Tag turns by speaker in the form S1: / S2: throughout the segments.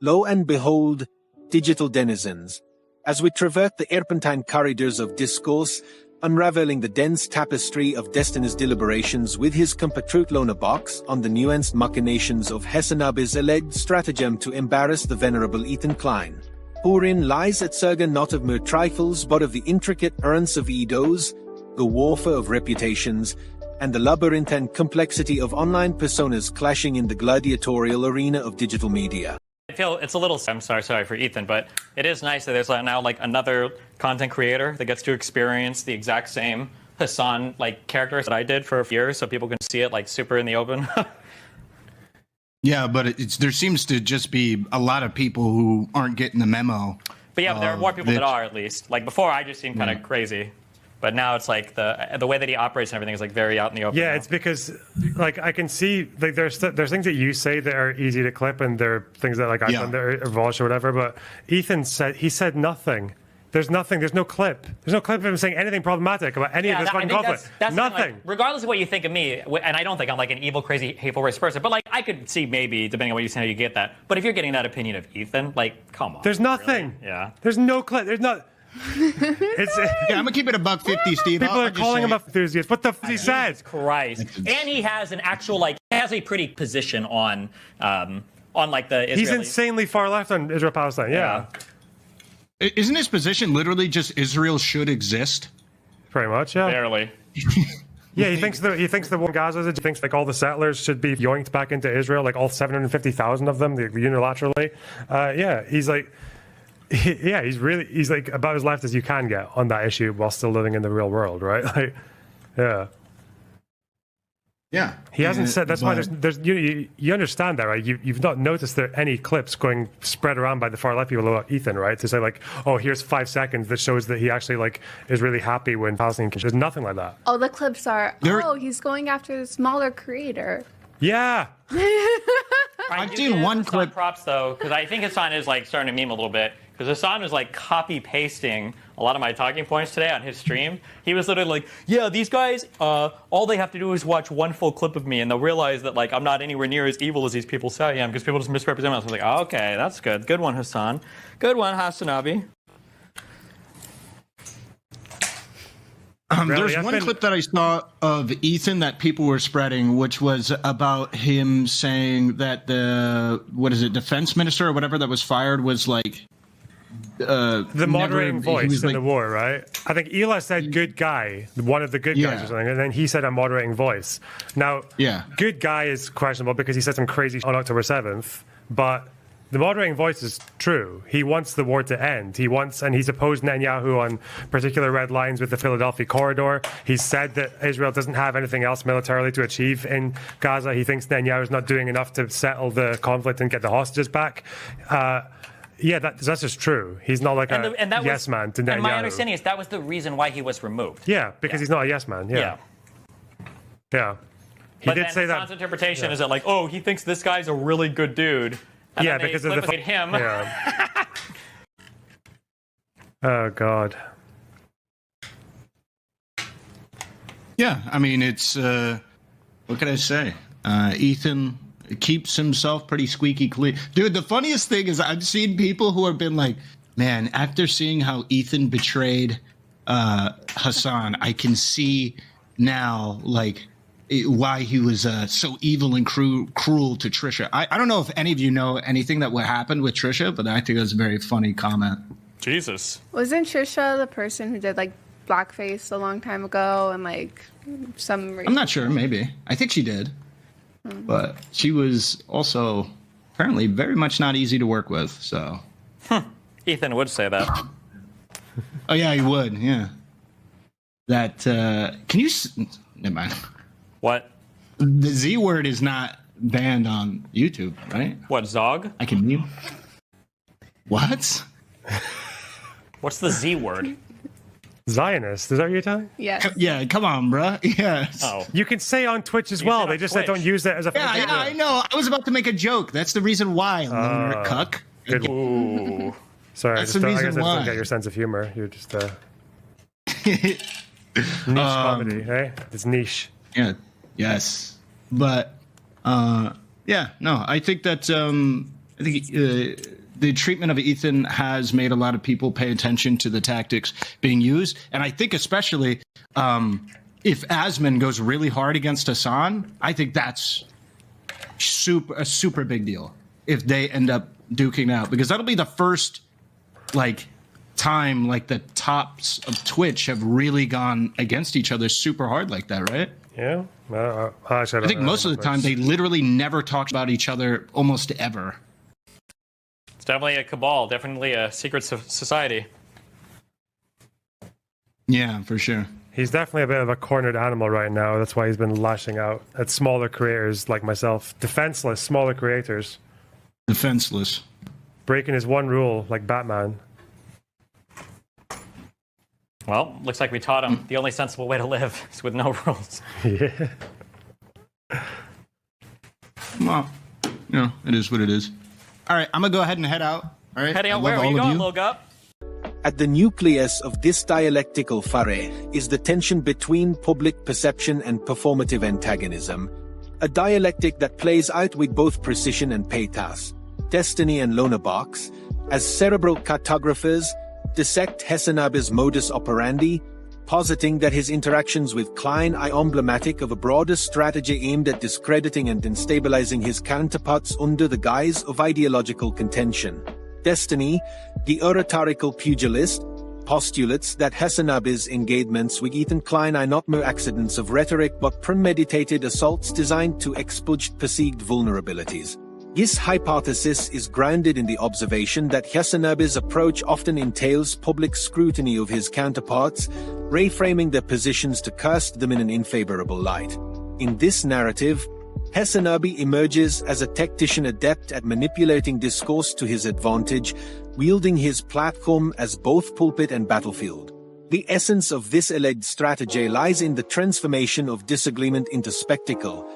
S1: Lo and behold, digital denizens, as we traverse the serpentine corridors of discourse, unraveling the dense tapestry of Destiny's deliberations with his compatriot Lonerbox on the nuanced machinations of Hasanabi's alleged stratagem to embarrass the venerable Ethan Klein. Wherein lies at Serga not of mere trifles but of the intricate errands of egos, the warfare of reputations, and the labyrinth and complexity of online personas clashing in the gladiatorial arena of digital media.
S2: I feel it's a little, I'm sorry for Ethan, but it is nice that there's now like another content creator that gets to experience the exact same Hassan like characters that I did for years, so people can see it like super in the open.
S3: Yeah, but there seems to just be a lot of people who aren't getting the memo.
S2: But yeah, but there are more people that are, at least. Like before, I just seemed kind of crazy. But now it's like the way that he operates and everything is like very out in the open.
S4: Yeah,
S2: now.
S4: it's because like I can see like there's things that you say that are easy to clip, and there are things that like I've done that are Vosh or whatever. But Ethan said nothing. There's nothing. There's no clip. There's no clip of him saying anything problematic about any of this fucking conflict. That's nothing.
S2: Like, regardless of what you think of me, and I don't think I'm like an evil, crazy, hateful, racist person, but like I could see maybe, depending on what you say, how you get that. But if you're getting that opinion of Ethan, like, come on.
S4: There's nothing.
S2: Really? Yeah.
S4: There's no clip. There's not.
S3: Yeah, I'm gonna keep it $1.50, Steve.
S4: People are calling him a enthusiast. What the f he said?
S2: Jesus Christ. And he has an actual like has a pretty position on like the Israeli.
S4: He's insanely far left on Israel Palestine. Yeah.
S3: Isn't his position literally just Israel should exist?
S4: Pretty much. Yeah.
S2: Barely.
S4: Yeah, he thinks the war in Gaza. He thinks like all the settlers should be yoinked back into Israel, like all 750,000 of them, unilaterally. Yeah, he's like. He's like about as left as you can get on that issue while still living in the real world, right? Like, yeah.
S3: Yeah.
S4: He hasn't said. That's why there's you understand that, right? You've not noticed there any clips going spread around by the far left people about Ethan, right? To say like, oh, here's 5 seconds that shows that he actually like is really happy when Palestine. There's nothing like that.
S5: Oh, the clips are. He's going after the smaller creator.
S4: Yeah.
S3: I've seen one clip.
S2: Props though, because I think Hassan is like starting to meme a little bit. Because Hassan was like copy pasting a lot of my talking points today on his stream. He was literally like, "Yeah, these guys, all they have to do is watch one full clip of me, and they'll realize that like I'm not anywhere near as evil as these people say I am, because people just misrepresent us." I was like, oh, "Okay, that's good. Good one, Hassan. Good one, Hasanabi."
S3: There's one clip that I saw of Ethan that people were spreading, which was about him saying that the defense minister or whatever that was fired was like.
S4: The moderating voice in the war, right? I think Eli said good guy, one of the good guys or something, and then he said a moderating voice. Now, good guy is questionable because he said some crazy on October 7th, but the moderating voice is true. He wants the war to end. And he's opposed Netanyahu on particular red lines with the Philadelphia corridor. He's said that Israel doesn't have anything else militarily to achieve in Gaza. He thinks Netanyahu is not doing enough to settle the conflict and get the hostages back. Yeah, that's just true. He's not like a yes man to Netanyahu.
S2: And my understanding is that was the reason why he was removed.
S4: Yeah, because he's not a yes man. Yeah. He did say that.
S2: Hassan's interpretation is that like, oh, he thinks this guy's a really good dude. And
S4: because of the
S2: him.
S4: Yeah. Oh God.
S3: Yeah, I mean it's what can I say? Ethan keeps himself pretty squeaky clean. Dude, the funniest thing is I've seen people who have been like, man, after seeing how Ethan betrayed Hassan, I can see now, like, why he was so evil and cruel to Trisha. I don't know if any of you know anything that what happened with Trisha, but I think it was a very funny comment.
S2: Jesus.
S5: Wasn't Trisha the person who did, like, blackface a long time ago and, like, some...
S3: I'm not sure, maybe. I think she did. But she was also apparently very much not easy to work with, so.
S2: Ethan would say that.
S3: Oh, yeah, he would, yeah. That, can you, never mind.
S2: What?
S3: The Z word is not banned on YouTube, right?
S2: What, Zog?
S3: I can mute. What?
S2: What's the Z word?
S4: Zionist, is that what you're telling?
S5: Yes.
S3: Yeah, come on, bruh. Yes.
S2: Oh.
S4: You can say on Twitch as well. They just said don't use that as a...
S3: Yeah, I know. I was about to make a joke. That's the reason why. Loner cuck.
S2: Ooh.
S4: Sorry,
S3: That's
S4: I
S3: the
S4: guess
S3: reason
S4: I
S3: why.
S4: don't get your sense of humor. You're just niche comedy, hey? It's niche.
S3: Yeah. Yes. But yeah, no, I think that I think the treatment of Ethan has made a lot of people pay attention to the tactics being used. And I think especially if Asman goes really hard against Hassan, I think that's a super big deal if they end up duking out, because that'll be the first time the tops of Twitch have really gone against each other super hard like that, right?
S4: Yeah.
S3: I think most of the time they literally never talk about each other almost ever.
S2: It's definitely a cabal, definitely a secret society.
S3: Yeah, for sure.
S4: He's definitely a bit of a cornered animal right now. That's why he's been lashing out at smaller creators like myself. Defenseless, smaller creators.
S3: Defenseless.
S2: Breaking his one rule like Batman. Well, looks like we taught him the only sensible way to live is with no rules.
S4: Yeah.
S3: Well, it is what it is. All right, I'm going to go ahead and head out. All right.
S2: Heading out, where are you going, Lil Gup?
S1: At the nucleus of this dialectical foray is the tension between public perception and performative antagonism, a dialectic that plays out with both precision and pathos. Destiny and Lonerbox, as cerebral cartographers, dissect Hasanabi's modus operandi, positing that his interactions with Klein are emblematic of a broader strategy aimed at discrediting and destabilizing his counterparts under the guise of ideological contention. Destiny, the oratorical pugilist, postulates that Hasanabi's engagements with Ethan Klein are not mere accidents of rhetoric but premeditated assaults designed to exploit perceived vulnerabilities. This hypothesis is grounded in the observation that Hasanabi's approach often entails public scrutiny of his counterparts, reframing their positions to cast them in an unfavorable light. In this narrative, Hasanabi emerges as a tactician adept at manipulating discourse to his advantage, wielding his platform as both pulpit and battlefield. The essence of this alleged strategy lies in the transformation of disagreement into spectacle,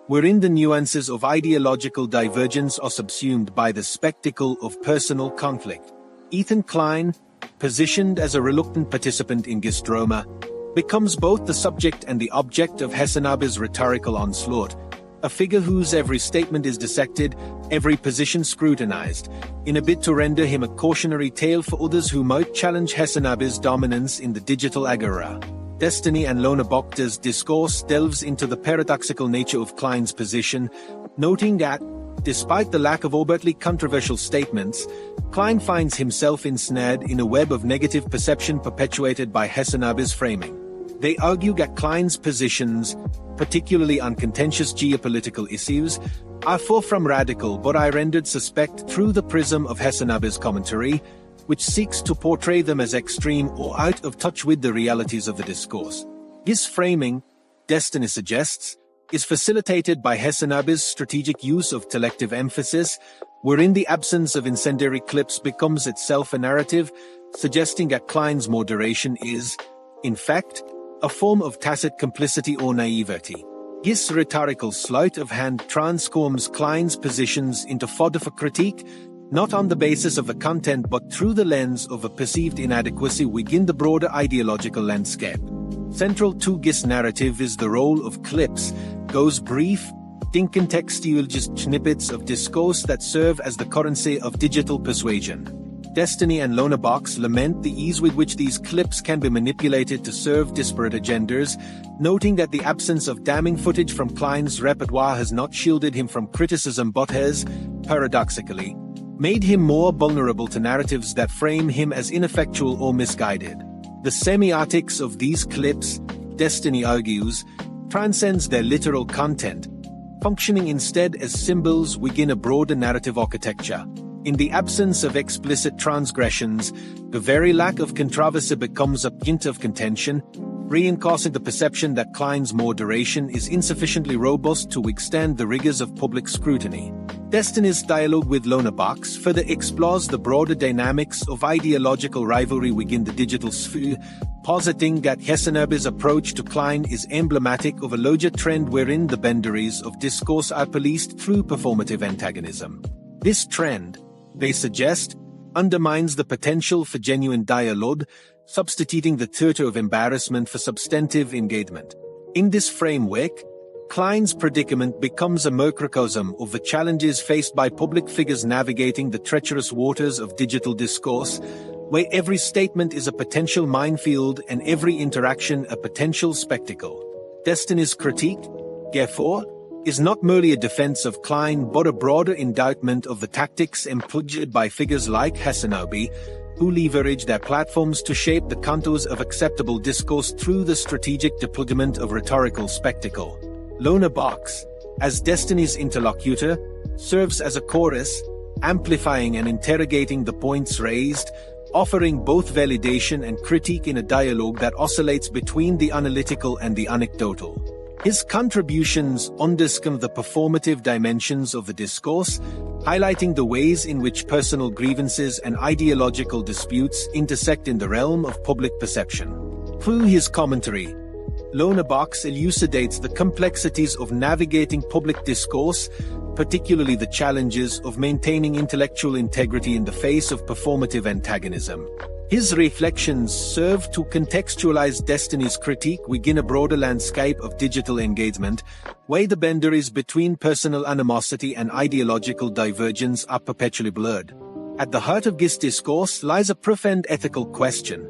S1: wherein the nuances of ideological divergence are subsumed by the spectacle of personal conflict. Ethan Klein, positioned as a reluctant participant in this drama, becomes both the subject and the object of Hasanabi's rhetorical onslaught, a figure whose every statement is dissected, every position scrutinized, in a bid to render him a cautionary tale for others who might challenge Hasanabi's dominance in the digital agora. Destiny and Lonerbox's discourse delves into the paradoxical nature of Klein's position, noting that, despite the lack of overtly controversial statements, Klein finds himself ensnared in a web of negative perception perpetuated by Hasanabi's framing. They argue that Klein's positions, particularly on contentious geopolitical issues, are far from radical but are rendered suspect through the prism of Hasanabi's commentary, which seeks to portray them as extreme or out of touch with the realities of the discourse. This framing, Destiny suggests, is facilitated by Hasanabi's strategic use of selective emphasis, wherein the absence of incendiary clips becomes itself a narrative, suggesting that Klein's moderation is, in fact, a form of tacit complicity or naivety. This rhetorical sleight of hand transforms Klein's positions into fodder for critique, not on the basis of the content but through the lens of a perceived inadequacy within the broader ideological landscape. Central to this narrative is the role of clips, those brief, contextual snippets of discourse that serve as the currency of digital persuasion. Destiny and Lonerbox lament the ease with which these clips can be manipulated to serve disparate agendas, noting that the absence of damning footage from Klein's repertoire has not shielded him from criticism but has, paradoxically, made him more vulnerable to narratives that frame him as ineffectual or misguided. The semiotics of these clips, Destiny argues, transcends their literal content, functioning instead as symbols within a broader narrative architecture. In the absence of explicit transgressions, the very lack of controversy becomes a point of contention, reinforcing the perception that Klein's moderation is insufficiently robust to withstand the rigors of public scrutiny. Destiny's dialogue with Lonerbox further explores the broader dynamics of ideological rivalry within the digital sphere, positing that Hasanabi's approach to Klein is emblematic of a larger trend wherein the boundaries of discourse are policed through performative antagonism. This trend, they suggest, undermines the potential for genuine dialogue, substituting the theater of embarrassment for substantive engagement. In this framework, Klein's predicament becomes a microcosm of the challenges faced by public figures navigating the treacherous waters of digital discourse, where every statement is a potential minefield and every interaction a potential spectacle. Destiny's critique, therefore, is not merely a defense of Klein but a broader indictment of the tactics employed by figures like Hasanabi, who leverage their platforms to shape the contours of acceptable discourse through the strategic deployment of rhetorical spectacle. Lonerbox, as Destiny's interlocutor, serves as a chorus, amplifying and interrogating the points raised, offering both validation and critique in a dialogue that oscillates between the analytical and the anecdotal. His contributions underscore the performative dimensions of the discourse, highlighting the ways in which personal grievances and ideological disputes intersect in the realm of public perception. Through his commentary, Lonerbox elucidates the complexities of navigating public discourse, particularly the challenges of maintaining intellectual integrity in the face of performative antagonism. His reflections serve to contextualize Destiny's critique within a broader landscape of digital engagement, where the boundaries between personal animosity and ideological divergence are perpetually blurred. At the heart of this discourse lies a profound ethical question.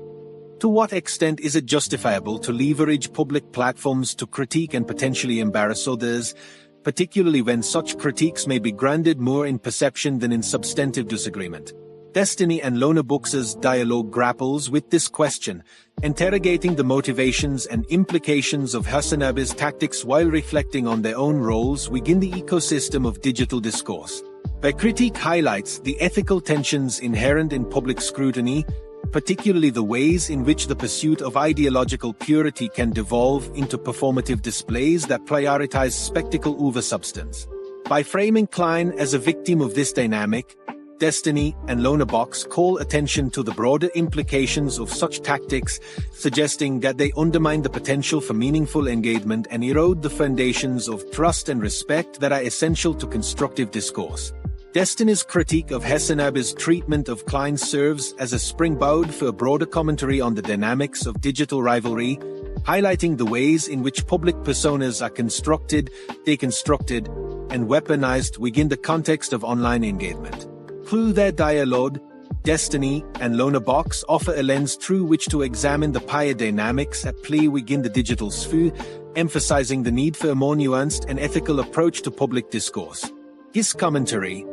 S1: To what extent is it justifiable to leverage public platforms to critique and potentially embarrass others, particularly when such critiques may be grounded more in perception than in substantive disagreement? Destiny and Lonerbox's dialogue grapples with this question, interrogating the motivations and implications of Hasanabi's tactics while reflecting on their own roles within the ecosystem of digital discourse. Their critique highlights the ethical tensions inherent in public scrutiny, particularly the ways in which the pursuit of ideological purity can devolve into performative displays that prioritize spectacle over substance. By framing Klein as a victim of this dynamic, Destiny and Lonerbox call attention to the broader implications of such tactics, suggesting that they undermine the potential for meaningful engagement and erode the foundations of trust and respect that are essential to constructive discourse. Destiny's critique of Hasanabi's treatment of Klein serves as a springboard for a broader commentary on the dynamics of digital rivalry, highlighting the ways in which public personas are constructed, deconstructed, and weaponized within the context of online engagement. Through their dialogue, Destiny and Lonerbox offer a lens through which to examine the power dynamics at play within the digital sphere, emphasizing the need for a more nuanced and ethical approach to public discourse. His commentary,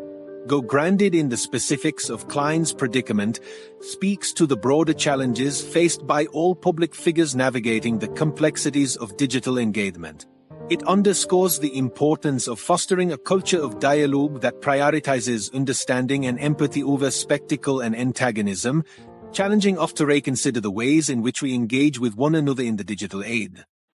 S1: though grounded in the specifics of Klein's predicament, speaks to the broader challenges faced by all public figures navigating the complexities of digital engagement. It underscores the importance of fostering a culture of dialogue that prioritizes understanding and empathy over spectacle and antagonism, challenging us to reconsider the ways in which we engage with one another in the digital age.